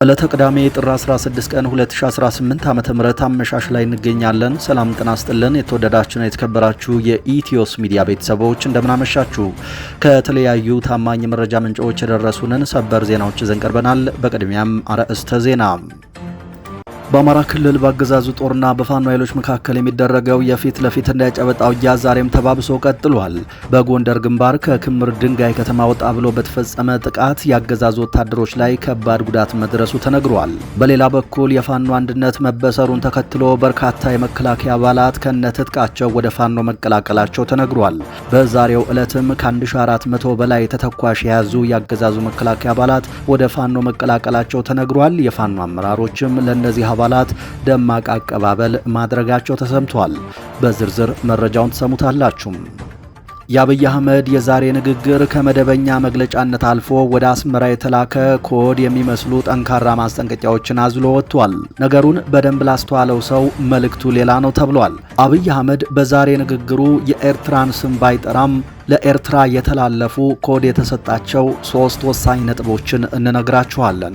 ዕለተ ቅዳሜ ጥር 16 ቀን 2018 ዓ.ም አመሻሽ ላይ እንገኛለን። ሰላም ጤና ይስጥልን። የተወደዳችሁና የተከበራችሁ የኢትዮስ ሚዲያ ቤተሰቦች እንደምናመሻችሁ። ከተለያዩ ታማኝ መረጃ ምንጮች የደረሱንን ሰበር ዜናዎች ይዘን ቀርበናል። በቅድሚያም አርዕስተ ዜና። በአማራ ክልል በአገዛዙ ጦርና በፋኖ ኃይሎች መካከል የሚደረገው የፊት ለፊት ጨበጣ ውጊያ ዛሬም ተባብሶ ቀጥሏል። በጎንደር ግንባር ከክምር ድንጋይ ከተማ ወጣ ብሎ በተፈጸመ ጥቃት የአገዛዙ ወታደሮች ላይ ከባድ ጉዳት መድረሱ ተነግሯል። በሌላ በኩል የፋኖ አንድነት መበሰሩን ተከትሎ በርካታ የመከላከያ አባላት ከነትጥቃቸው ወደ ፋኖ መቀላቀላቸው ተነግሯል። በዛሬው ዕለትም ከ1400 በላይ ተተኳሽ የያዙ የአገዛዙ መከላከያ አባላት ወደ ፋኖ መቀላቀላቸው ተነግሯል። የፋኖ አመራሮችም ለእነዚህ አባላት ደማቅ አቀባበል ማድረጋቸው ተሰምቷል። በዝርዝር መረጃውን ተሰሙታላችሁ። የአብይ አህመድ የዛሬ ንግግር ከመደበኛ መግለጫነት አልፎ ወደ አስመራ የተላከ ኮድ የሚመስሉ ጠንካራ ማስጠንቀቂያዎችን አዝሎ ወጥቷል። ነገሩን በደንብ ላስተዋለው ሰው መልእክቱ ሌላ ነው ተብሏል። አብይ አህመድ በዛሬ ንግግሩ የኤርትራን ስም ባይጠራም ለኤርትራ የተላለፉ ኮድ የተሰጣቸው 3 ወሳኝ ነጥቦችን እንነግራችኋለን።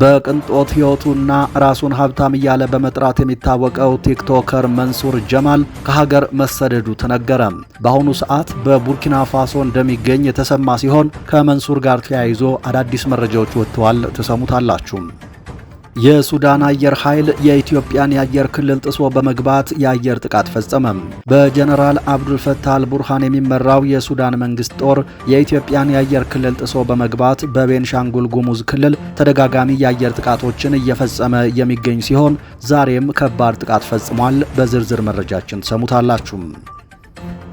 በቅንጦት ህይወቱና ራሱን ሀብታም እያለ በመጥራት የሚታወቀው ቲክቶከር መንሱር ጀማል ከሀገር መሰደዱ ተነገረ። በአሁኑ ሰዓት በቡርኪና ፋሶ እንደሚገኝ የተሰማ ሲሆን ከመንሱር ጋር ተያይዞ አዳዲስ መረጃዎች ወጥተዋል። ተሰሙታላችሁ። የሱዳን አየር ኃይል የኢትዮጵያን የአየር ክልል ጥሶ በመግባት የአየር ጥቃት ፈጸመ። በጀነራል አብዱል ፈታህ አልቡርሃን የሚመራው የሱዳን መንግስት ጦር የኢትዮጵያን የአየር ክልል ጥሶ በመግባት በቤንሻንጉል ጉሙዝ ክልል ተደጋጋሚ የአየር ጥቃቶችን እየፈጸመ የሚገኝ ሲሆን ዛሬም ከባድ ጥቃት ፈጽሟል። በዝርዝር መረጃችን ተሰሙታላችሁ።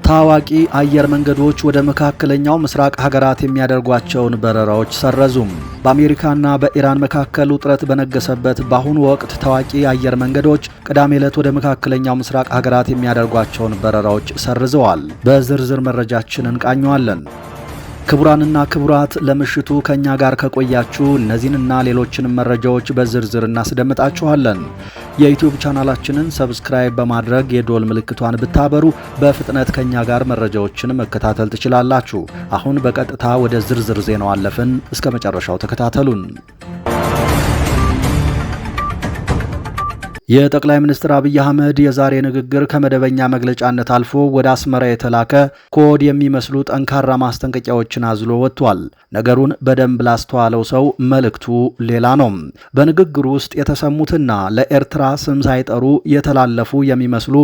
ታዋቂ አየር መንገዶች ወደ መካከለኛው ምስራቅ ሀገራት የሚያደርጓቸውን በረራዎች ሰረዙም። በአሜሪካና በኢራን መካከል ውጥረት በነገሰበት በአሁኑ ወቅት ታዋቂ አየር መንገዶች ቅዳሜ ዕለት ወደ መካከለኛው ምስራቅ ሀገራት የሚያደርጓቸውን በረራዎች ሰርዘዋል። በዝርዝር መረጃችን እንቃኘዋለን። ክቡራንና ክቡራት ለምሽቱ ከኛ ጋር ከቆያችሁ እነዚህንና ሌሎችንም መረጃዎች በዝርዝር እናስደምጣችኋለን። የዩቲዩብ ቻናላችንን ሰብስክራይብ በማድረግ የዶል ምልክቷን ብታበሩ በፍጥነት ከኛ ጋር መረጃዎችን መከታተል ትችላላችሁ። አሁን በቀጥታ ወደ ዝርዝር ዜናው አለፍን። እስከ መጨረሻው ተከታተሉን። የጠቅላይ ሚኒስትር አብይ አህመድ የዛሬ ንግግር ከመደበኛ መግለጫነት አልፎ ወደ አስመራ የተላከ ኮድ የሚመስሉ ጠንካራ ማስጠንቀቂያዎችን አዝሎ ወጥቷል። ነገሩን በደንብ ላስተዋለው ሰው መልእክቱ ሌላ ነው። በንግግሩ ውስጥ የተሰሙትና ለኤርትራ ስም ሳይጠሩ የተላለፉ የሚመስሉ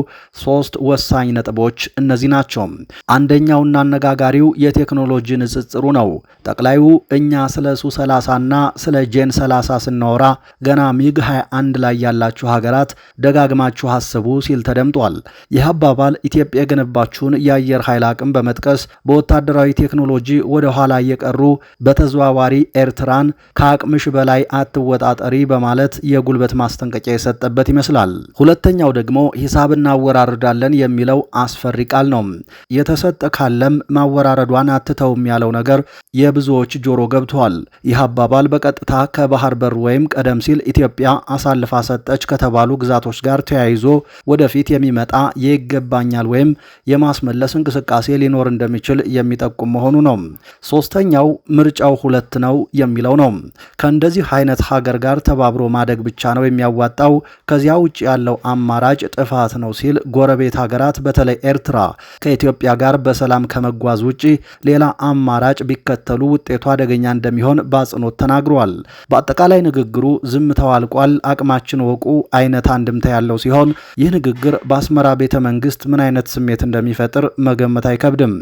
3 ወሳኝ ነጥቦች እነዚህ ናቸው። አንደኛውና አነጋጋሪው የቴክኖሎጂ ንጽጽሩ ነው። ጠቅላዩ እኛ ስለ ሱ30ና ስለ ጄን 30 ስናወራ ገና ሚግ 21 ላይ ያላችሁ ሀገር ደጋግማችሁ አስቡ ሲል ተደምጧል። ይህ አባባል ኢትዮጵያ የገነባችውን የአየር ኃይል አቅም በመጥቀስ በወታደራዊ ቴክኖሎጂ ወደ ኋላ እየቀሩ በተዘዋዋሪ ኤርትራን ከአቅምሽ በላይ አትወጣጠሪ በማለት የጉልበት ማስጠንቀቂያ የሰጠበት ይመስላል። ሁለተኛው ደግሞ ሂሳብ እናወራርዳለን የሚለው አስፈሪ ቃል ነው። የተሰጠ ካለም ማወራረዷን አትተውም ያለው ነገር የብዙዎች ጆሮ ገብቷል። ይህ አባባል በቀጥታ ከባህር በር ወይም ቀደም ሲል ኢትዮጵያ አሳልፋ ሰጠች ከተባሉ ግዛቶች ጋር ተያይዞ ወደፊት የሚመጣ ይገባኛል ወይም የማስመለስ እንቅስቃሴ ሊኖር እንደሚችል የሚጠቁም መሆኑ ነው። ሶስተኛው ምርጫው 2 ነው የሚለው ነው። ከእንደዚህ አይነት ሀገር ጋር ተባብሮ ማደግ ብቻ ነው የሚያዋጣው፣ ከዚያ ውጭ ያለው አማራጭ ጥፋት ነው ሲል ጎረቤት ሀገራት በተለይ ኤርትራ ከኢትዮጵያ ጋር በሰላም ከመጓዝ ውጪ ሌላ አማራጭ ቢከተሉ ውጤቱ አደገኛ እንደሚሆን በአጽንኦት ተናግሯል። በአጠቃላይ ንግግሩ ዝምታው አልቋል፣ አቅማችን ወቁ አይነት አንድምታ ያለው ሲሆን ይህ ንግግር በአስመራ ቤተ መንግስት ምን አይነት ስሜት እንደሚፈጥር መገመት አይከብድም።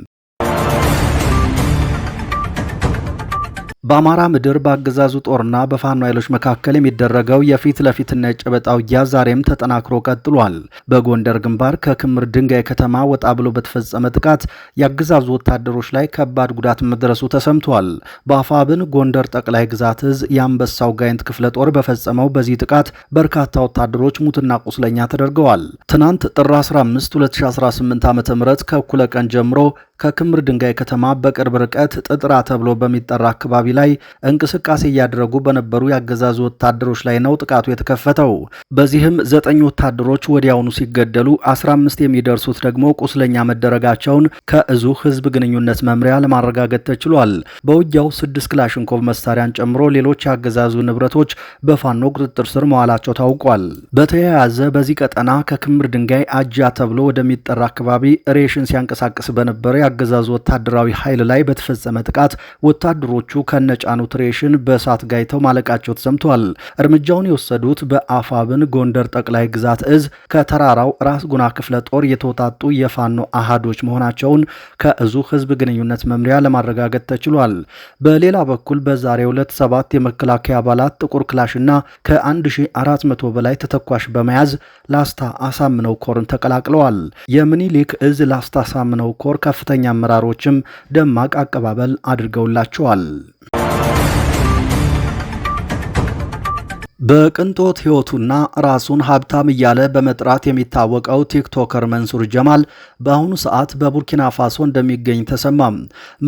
በአማራ ምድር በአገዛዙ ጦርና በፋኖ ኃይሎች መካከል የሚደረገው የፊት ለፊትና የጨበጣ ውጊያ ዛሬም ተጠናክሮ ቀጥሏል። በጎንደር ግንባር ከክምር ድንጋይ ከተማ ወጣ ብሎ በተፈጸመ ጥቃት የአገዛዙ ወታደሮች ላይ ከባድ ጉዳት መድረሱ ተሰምቷል። በአፋብን ጎንደር ጠቅላይ ግዛት እዝ የአንበሳው ጋይንት ክፍለ ጦር በፈጸመው በዚህ ጥቃት በርካታ ወታደሮች ሙትና ቁስለኛ ተደርገዋል። ትናንት ጥር 15 2018 ዓ.ም ከእኩለ ቀን ጀምሮ ከክምር ድንጋይ ከተማ በቅርብ ርቀት ጥጥራ ተብሎ በሚጠራ አካባቢ ላይ እንቅስቃሴ እያደረጉ በነበሩ ያገዛዙ ወታደሮች ላይ ነው ጥቃቱ የተከፈተው። በዚህም 9 ወታደሮች ወዲያውኑ ሲገደሉ 15 የሚደርሱት ደግሞ ቁስለኛ መደረጋቸውን ከእዙ ህዝብ ግንኙነት መምሪያ ለማረጋገጥ ተችሏል። በውጊያው 6 ክላሽንኮቭ መሳሪያን ጨምሮ ሌሎች ያገዛዙ ንብረቶች በፋኖ ቁጥጥር ስር መዋላቸው ታውቋል። በተያያዘ በዚህ ቀጠና ከክምር ድንጋይ አጃ ተብሎ ወደሚጠራ አካባቢ ሬሽን ሲያንቀሳቅስ በነበረ ያገዛዙ ወታደራዊ ኃይል ላይ በተፈጸመ ጥቃት ወታደሮቹ ከነጫኑት ሬሽን በእሳት ጋይተው ማለቃቸው ተሰምቷል። እርምጃውን የወሰዱት በአፋብን ጎንደር ጠቅላይ ግዛት እዝ ከተራራው ራስ ጉና ክፍለ ጦር የተውጣጡ የፋኖ አሃዶች መሆናቸውን ከእዙ ህዝብ ግንኙነት መምሪያ ለማረጋገጥ ተችሏል። በሌላ በኩል በዛሬው ዕለት 7 የመከላከያ አባላት ጥቁር ክላሽና ከ1400 በላይ ተተኳሽ በመያዝ ላስታ አሳምነው ኮርን ተቀላቅለዋል። የምኒልክ እዝ ላስታ አሳምነው ኮር ከፍተኛ አመራሮችም ደማቅ አቀባበል አድርገውላቸዋል። በቅንጦት ህይወቱና ራሱን ሀብታም እያለ በመጥራት የሚታወቀው ቲክቶከር መንሱር ጀማል በአሁኑ ሰዓት በቡርኪና ፋሶ እንደሚገኝ ተሰማም።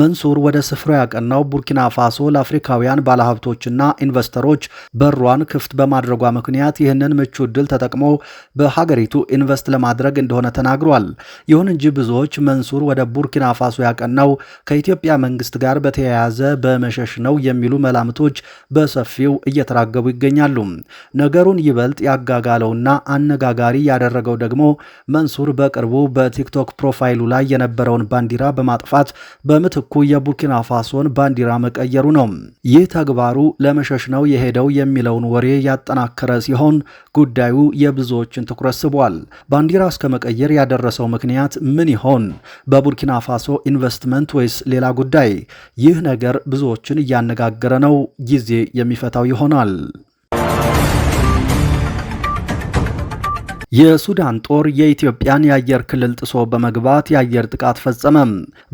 መንሱር ወደ ስፍራው ያቀናው ቡርኪና ፋሶ ለአፍሪካውያን ባለሀብቶችና ኢንቨስተሮች በሯን ክፍት በማድረጓ ምክንያት ይህንን ምቹ ዕድል ተጠቅሞ በሀገሪቱ ኢንቨስት ለማድረግ እንደሆነ ተናግሯል። ይሁን እንጂ ብዙዎች መንሱር ወደ ቡርኪና ፋሶ ያቀናው ከኢትዮጵያ መንግስት ጋር በተያያዘ በመሸሽ ነው የሚሉ መላምቶች በሰፊው እየተራገቡ ይገኛሉ። ነገሩን ይበልጥ ያጋጋለውና አነጋጋሪ ያደረገው ደግሞ መንሱር በቅርቡ በቲክቶክ ፕሮፋይሉ ላይ የነበረውን ባንዲራ በማጥፋት በምትኩ የቡርኪና ፋሶን ባንዲራ መቀየሩ ነው። ይህ ተግባሩ ለመሸሽ ነው የሄደው የሚለውን ወሬ ያጠናከረ ሲሆን ጉዳዩ የብዙዎችን ትኩረት ስቧል። ባንዲራ እስከ መቀየር ያደረሰው ምክንያት ምን ይሆን? በቡርኪና ፋሶ ኢንቨስትመንት ወይስ ሌላ ጉዳይ? ይህ ነገር ብዙዎችን እያነጋገረ ነው። ጊዜ የሚፈታው ይሆናል። የሱዳን ጦር የኢትዮጵያን የአየር ክልል ጥሶ በመግባት የአየር ጥቃት ፈጸመ።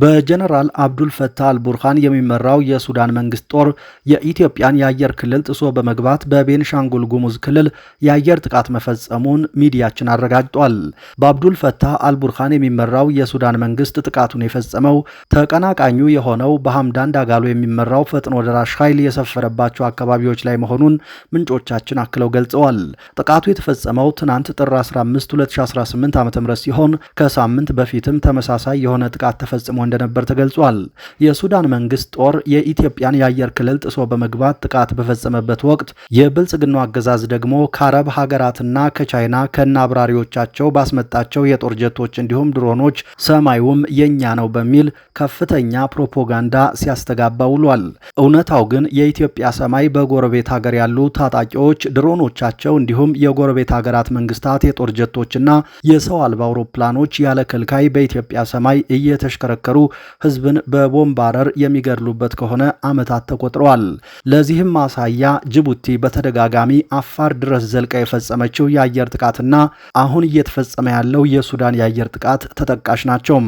በጀነራል አብዱል ፈታህ አልቡርሃን የሚመራው የሱዳን መንግስት ጦር የኢትዮጵያን የአየር ክልል ጥሶ በመግባት በቤንሻንጉል ጉሙዝ ክልል የአየር ጥቃት መፈጸሙን ሚዲያችን አረጋግጧል። በአብዱል ፈታህ አልቡርሃን የሚመራው የሱዳን መንግስት ጥቃቱን የፈጸመው ተቀናቃኙ የሆነው በሐምዳን ዳጋሎ የሚመራው ፈጥኖ ደራሽ ኃይል የሰፈረባቸው አካባቢዎች ላይ መሆኑን ምንጮቻችን አክለው ገልጸዋል። ጥቃቱ የተፈጸመው ትናንት ጥር 15 2018 ዓ.ም ሲሆን ከሳምንት በፊትም ተመሳሳይ የሆነ ጥቃት ተፈጽሞ እንደነበር ተገልጿል። የሱዳን መንግስት ጦር የኢትዮጵያን የአየር ክልል ጥሶ በመግባት ጥቃት በፈጸመበት ወቅት የብልጽግናው አገዛዝ ደግሞ ከአረብ ሀገራትና ከቻይና ከነ አብራሪዎቻቸው ባስመጣቸው የጦር ጀቶች እንዲሁም ድሮኖች ሰማዩም የኛ ነው በሚል ከፍተኛ ፕሮፓጋንዳ ሲያስተጋባ ውሏል። እውነታው ግን የኢትዮጵያ ሰማይ በጎረቤት ሀገር ያሉ ታጣቂዎች ድሮኖቻቸው እንዲሁም የጎረቤት ሀገራት መንግስታት የጦር ጀቶችና የሰው አልባ አውሮፕላኖች ያለ ከልካይ በኢትዮጵያ ሰማይ እየተሽከረከሩ ህዝብን በቦምባረር የሚገድሉበት ከሆነ ዓመታት ተቆጥረዋል። ለዚህም ማሳያ ጅቡቲ በተደጋጋሚ አፋር ድረስ ዘልቃ የፈጸመችው የአየር ጥቃትና አሁን እየተፈጸመ ያለው የሱዳን የአየር ጥቃት ተጠቃሽ ናቸው።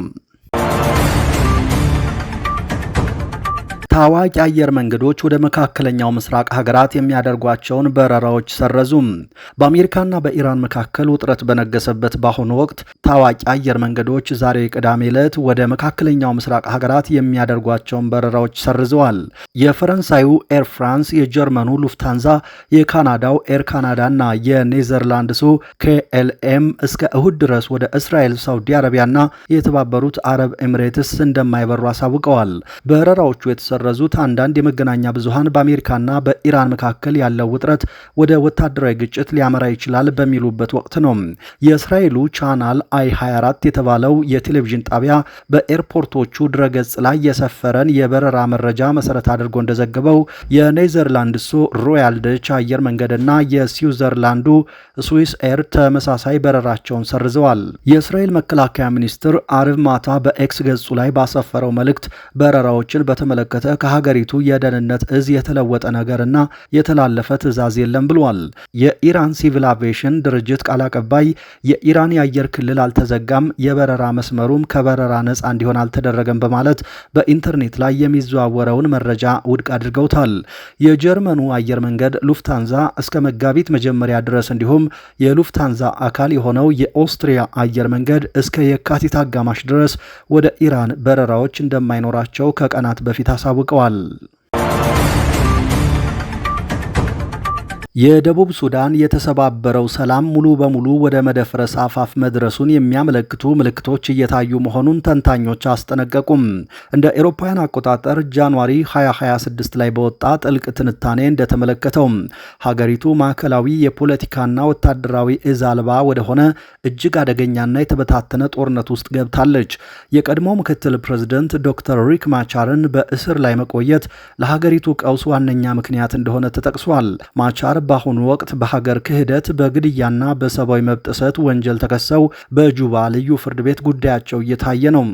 ታዋቂ አየር መንገዶች ወደ መካከለኛው ምስራቅ ሀገራት የሚያደርጓቸውን በረራዎች ሰረዙ። በአሜሪካና በኢራን መካከል ውጥረት በነገሰበት በአሁኑ ወቅት ታዋቂ አየር መንገዶች ዛሬ ቅዳሜ ዕለት ወደ መካከለኛው ምስራቅ ሀገራት የሚያደርጓቸውን በረራዎች ሰርዘዋል። የፈረንሳዩ ኤር ፍራንስ፣ የጀርመኑ ሉፍታንዛ፣ የካናዳው ኤር ካናዳና የኔዘርላንድሱ KLM እስከ እሁድ ድረስ ወደ እስራኤል፣ ሳውዲ አረቢያና የተባበሩት አረብ ኤሚሬትስ እንደማይበሩ አሳውቀዋል። በረራዎቹ ረዙት አንዳንድ የመገናኛ ብዙሃን በአሜሪካና በኢራን መካከል ያለው ውጥረት ወደ ወታደራዊ ግጭት ሊያመራ ይችላል በሚሉበት ወቅት ነው። የእስራኤሉ ቻናል አይ24 የተባለው የቴሌቪዥን ጣቢያ በኤርፖርቶቹ ድረገጽ ላይ የሰፈረን የበረራ መረጃ መሰረት አድርጎ እንደዘገበው የኔዘርላንድሱ ሮያል ደች አየር መንገድና የስዊዘርላንዱ ስዊስ ኤር ተመሳሳይ በረራቸውን ሰርዘዋል። የእስራኤል መከላከያ ሚኒስትር አርብ ማታ በኤክስ ገጹ ላይ ባሰፈረው መልእክት በረራዎችን በተመለከተ ከሀገሪቱ የደህንነት እዝ የተለወጠ ነገርና የተላለፈ ትዕዛዝ የለም ብሏል። የኢራን ሲቪል አቪዬሽን ድርጅት ቃል አቀባይ የኢራን የአየር ክልል አልተዘጋም፣ የበረራ መስመሩም ከበረራ ነፃ እንዲሆን አልተደረገም በማለት በኢንተርኔት ላይ የሚዘዋወረውን መረጃ ውድቅ አድርገውታል። የጀርመኑ አየር መንገድ ሉፍታንዛ እስከ መጋቢት መጀመሪያ ድረስ እንዲሁም የሉፍታንዛ አካል የሆነው የኦስትሪያ አየር መንገድ እስከ የካቲት አጋማሽ ድረስ ወደ ኢራን በረራዎች እንደማይኖራቸው ከቀናት በፊት አሳውቀዋል። የደቡብ ሱዳን የተሰባበረው ሰላም ሙሉ በሙሉ ወደ መደፍረስ አፋፍ መድረሱን የሚያመለክቱ ምልክቶች እየታዩ መሆኑን ተንታኞች አስጠነቀቁም። እንደ ኤሮፓውያን አቆጣጠር ጃንዋሪ 2026 ላይ በወጣ ጥልቅ ትንታኔ እንደተመለከተው ሀገሪቱ ማዕከላዊ የፖለቲካና ወታደራዊ እዝ አልባ ወደሆነ እጅግ አደገኛና የተበታተነ ጦርነት ውስጥ ገብታለች። የቀድሞ ምክትል ፕሬዝደንት ዶክተር ሪክ ማቻርን በእስር ላይ መቆየት ለሀገሪቱ ቀውስ ዋነኛ ምክንያት እንደሆነ ተጠቅሷል። ማቻር በአሁኑ ወቅት በሀገር ክህደት፣ በግድያና በሰብአዊ መብት ጥሰት ወንጀል ተከሰው በጁባ ልዩ ፍርድ ቤት ጉዳያቸው እየታየ ነው።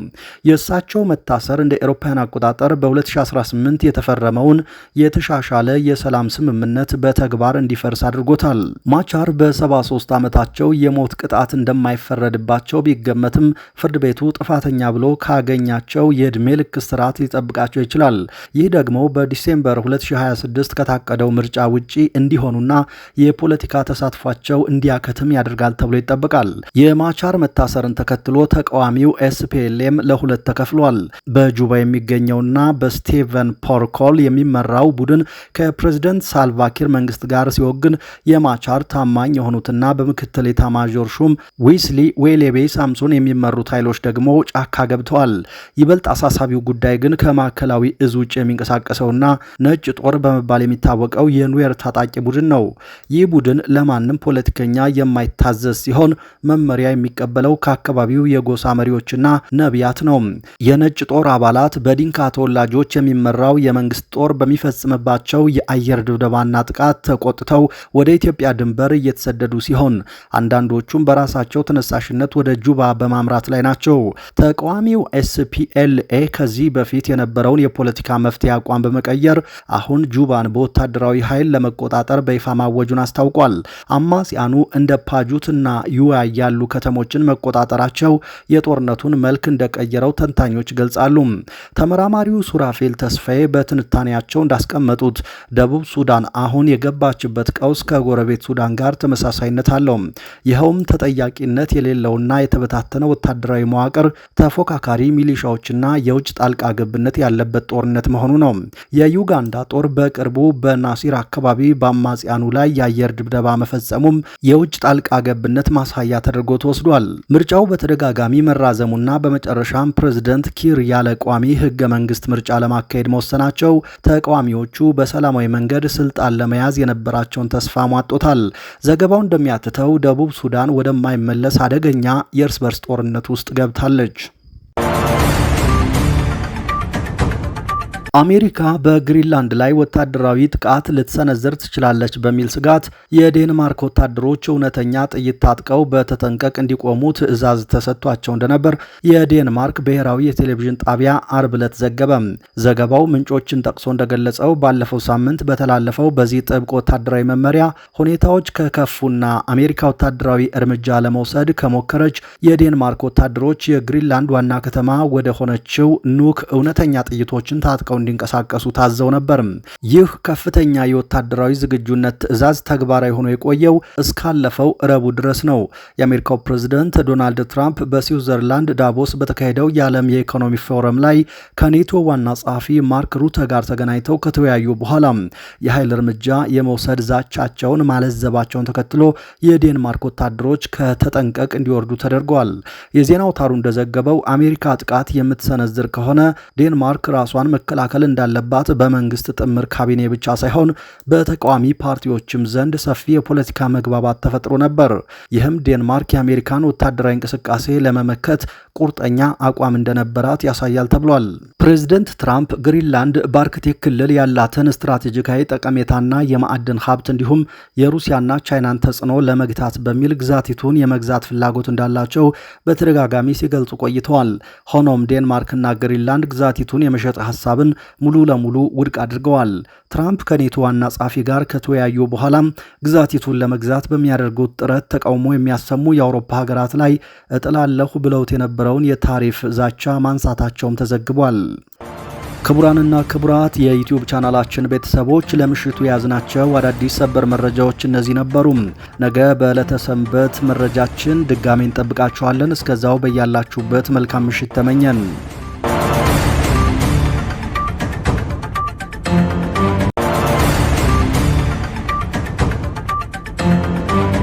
የእሳቸው መታሰር እንደ ኤሮፓውያን አቆጣጠር በ2018 የተፈረመውን የተሻሻለ የሰላም ስምምነት በተግባር እንዲፈርስ አድርጎታል። ማቻር በ73 ዓመታቸው የሞት ቅጣት እንደማይፈረድባቸው ቢገመትም ፍርድ ቤቱ ጥፋተኛ ብሎ ካገኛቸው የዕድሜ ልክ እስራት ሊጠብቃቸው ይችላል። ይህ ደግሞ በዲሴምበር 2026 ከታቀደው ምርጫ ውጪ እንዲሆኑና የፖለቲካ ተሳትፏቸው እንዲያከትም ያደርጋል ተብሎ ይጠበቃል። የማቻር መታሰርን ተከትሎ ተቃዋሚው ኤስፒኤልኤም ለሁለት ተከፍሏል። በጁባ የሚገኘውና በስቴቨን ፖርኮል የሚመራው ቡድን ከፕሬዝደንት ሳልቫኪር መንግስት ጋር ሲወግን፣ የማቻር ታማኝ የሆኑትና በምክትል ኤታማዦር ሹም ዊስሊ ዌሌቤ ሳምሶን የሚመሩት ኃይሎች ደግሞ ጫካ ገብተዋል። ይበልጥ አሳሳቢው ጉዳይ ግን ከማዕከላዊ እዝ ውጭ የሚንቀሳቀሰውና ነጭ ጦር በመባል የሚታወቀው የኑዌር ታጣቂ ቡድን ነው። ይህ ቡድን ለማንም ፖለቲከኛ የማይታዘዝ ሲሆን መመሪያ የሚቀበለው ከአካባቢው የጎሳ መሪዎችና ነቢያት ነው። የነጭ ጦር አባላት በዲንካ ተወላጆች የሚመራው የመንግስት ጦር በሚፈጽምባቸው የአየር ድብደባና ጥቃት ተቆጥተው ወደ ኢትዮጵያ ድንበር እየተሰደዱ ሲሆን አንዳንዶቹም በራሳቸው ተነሳሽነት ወደ ጁባ በማምራት ላይ ናቸው። ተቃዋሚው ኤስፒኤልኤ ከዚህ በፊት የነበረውን የፖለቲካ መፍትሄ አቋም በመቀየር አሁን ጁባን በወታደራዊ ኃይል ለመቆጣጠር በይፋ ማወጁን አስታውቋል። አማጽያኑ እንደ ፓጁትና ዩዋይ ያሉ ከተሞችን መቆጣጠራቸው የጦርነቱን መልክ እንደቀየረው ተንታኞች ገልጻሉ። ተመራማሪው ሱራፌል ተስፋዬ በትንታኔያቸው እንዳስቀመጡት ደቡብ ሱዳን አሁን የገባችበት ቀውስ ከጎረቤት ሱዳን ጋር ተመሳሳይነት አለው። ይኸውም ተጠያቂነት የሌለውና የተበታተነ ወታደራዊ መዋቅር፣ ተፎካካሪ ሚሊሻዎችና የውጭ ጣልቃ ገብነት ያለበት ጦርነት መሆኑ ነው። የዩጋንዳ ጦር በቅርቡ በናሲር አካባቢ በአማጽያኑ ላይ የአየር ድብደባ መፈጸሙም የውጭ ጣልቃ ገብነት ማሳያ ተደርጎ ተወስዷል። ምርጫው በተደጋጋሚ መራዘሙና በመጨረሻም ፕሬዝደንት ኪር ያለ ቋሚ ህገ መንግስት ምርጫ ለማካሄድ መወሰናቸው ተቃዋሚዎቹ በሰላማዊ መንገድ ስልጣን ለመያዝ የነበራቸውን ተስፋ ሟጦታል። ዘገባው እንደሚያትተው ደቡብ ሱዳን ወደማይመለስ አደገኛ የእርስ በርስ ጦርነት ውስጥ ገብታለች። አሜሪካ በግሪንላንድ ላይ ወታደራዊ ጥቃት ልትሰነዝር ትችላለች በሚል ስጋት የዴንማርክ ወታደሮች እውነተኛ ጥይት ታጥቀው በተጠንቀቅ እንዲቆሙ ትዕዛዝ ተሰጥቷቸው እንደነበር የዴንማርክ ብሔራዊ የቴሌቪዥን ጣቢያ አርብ ዕለት ዘገበ። ዘገባው ምንጮችን ጠቅሶ እንደገለጸው ባለፈው ሳምንት በተላለፈው በዚህ ጥብቅ ወታደራዊ መመሪያ ሁኔታዎች ከከፉና አሜሪካ ወታደራዊ እርምጃ ለመውሰድ ከሞከረች የዴንማርክ ወታደሮች የግሪንላንድ ዋና ከተማ ወደ ሆነችው ኑክ እውነተኛ ጥይቶችን ታጥቀው እንዲንቀሳቀሱ ታዘው ነበር። ይህ ከፍተኛ የወታደራዊ ዝግጁነት ትዕዛዝ ተግባራዊ ሆኖ የቆየው እስካለፈው ረቡዕ ድረስ ነው። የአሜሪካው ፕሬዝደንት ዶናልድ ትራምፕ በስዊዘርላንድ ዳቮስ በተካሄደው የዓለም የኢኮኖሚ ፎረም ላይ ከኔቶ ዋና ጸሐፊ ማርክ ሩተ ጋር ተገናኝተው ከተወያዩ በኋላ የኃይል እርምጃ የመውሰድ ዛቻቸውን ማለዘባቸውን ተከትሎ የዴንማርክ ወታደሮች ከተጠንቀቅ እንዲወርዱ ተደርገዋል። የዜና አውታሩ እንደዘገበው አሜሪካ ጥቃት የምትሰነዝር ከሆነ ዴንማርክ ራሷን መከላከል እንዳለባት በመንግስት ጥምር ካቢኔ ብቻ ሳይሆን በተቃዋሚ ፓርቲዎችም ዘንድ ሰፊ የፖለቲካ መግባባት ተፈጥሮ ነበር። ይህም ዴንማርክ የአሜሪካን ወታደራዊ እንቅስቃሴ ለመመከት ቁርጠኛ አቋም እንደነበራት ያሳያል ተብሏል። ፕሬዝደንት ትራምፕ ግሪንላንድ በአርክቲክ ክልል ያላትን ስትራቴጂካዊ ጠቀሜታና የማዕድን ሀብት እንዲሁም የሩሲያና ቻይናን ተጽዕኖ ለመግታት በሚል ግዛቲቱን የመግዛት ፍላጎት እንዳላቸው በተደጋጋሚ ሲገልጹ ቆይተዋል። ሆኖም ዴንማርክና ግሪንላንድ ግዛቲቱን የመሸጥ ሀሳብን ሙሉ ለሙሉ ውድቅ አድርገዋል። ትራምፕ ከኔቶ ዋና ጸሐፊ ጋር ከተወያዩ በኋላ ግዛቲቱን ለመግዛት በሚያደርጉት ጥረት ተቃውሞ የሚያሰሙ የአውሮፓ ሀገራት ላይ እጥላለሁ ብለውት የነበረውን የታሪፍ ዛቻ ማንሳታቸውም ተዘግቧል። ክቡራንና ክቡራት የዩቲዩብ ቻናላችን ቤተሰቦች ለምሽቱ የያዝናቸው አዳዲስ ሰበር መረጃዎች እነዚህ ነበሩ። ነገ በዕለተ ሰንበት መረጃችን ድጋሜ እንጠብቃችኋለን። እስከዛው በያላችሁበት መልካም ምሽት ተመኘን።